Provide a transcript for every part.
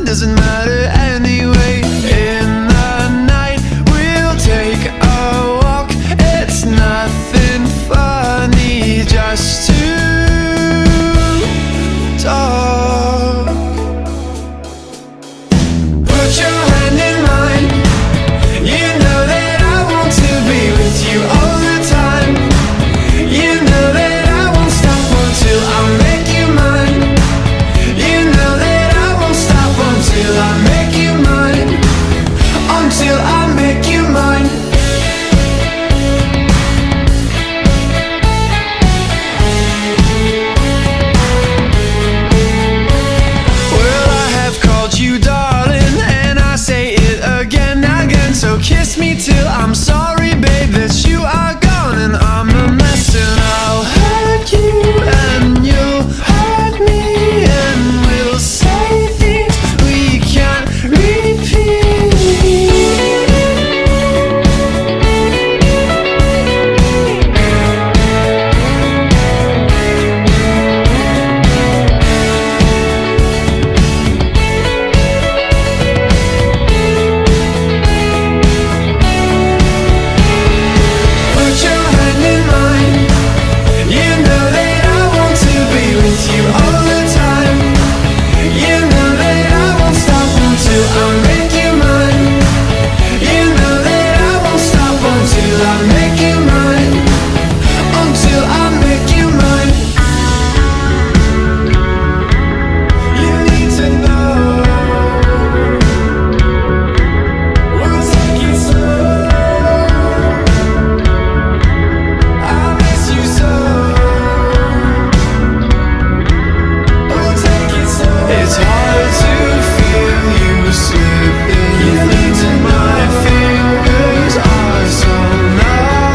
doesn't matter anyway. In the night we'll take a walk. It's nothing funny just to talk. Put your hand in mine. You know that I want to be with you all the time. You know that I won't stop until I make you mine. You know that I won't stop until I make you mine. Until I make you mine. Well, I have called you darling, and I say it again, again. So kiss me till I'm sorry, babe, that you are gone and I'm a mess. And I'll hurt you and you'll hurt me, and we'll say things we can't repeat. Put your hand in mine. You know that I want to be with you all the time. You know that I won't stop until I make you mine. You know that I won't stop until I make you mine. Until I make you mine. You need to know. We'll take it slow. I miss you so. We'll take it slow. It's hard to feel you slipping into my fingers are so numb.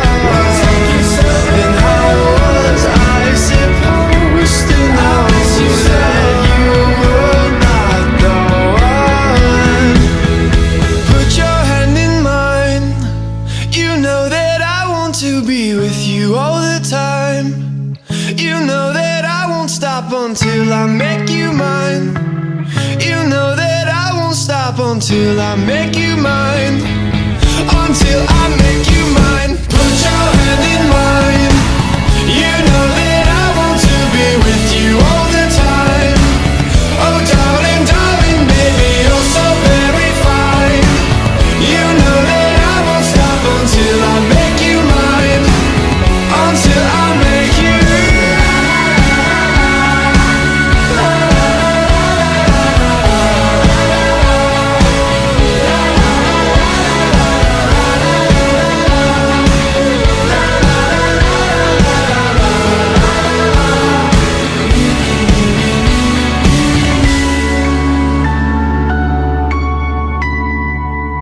And how was I supposed to know that you were not the one? Put your hand in mine. You know that I want to be with you all the time. You know that I won't stop until I make you mine. You know that I won't stop until I make you mine. Until I make you mine. Put your hand in mine. You know that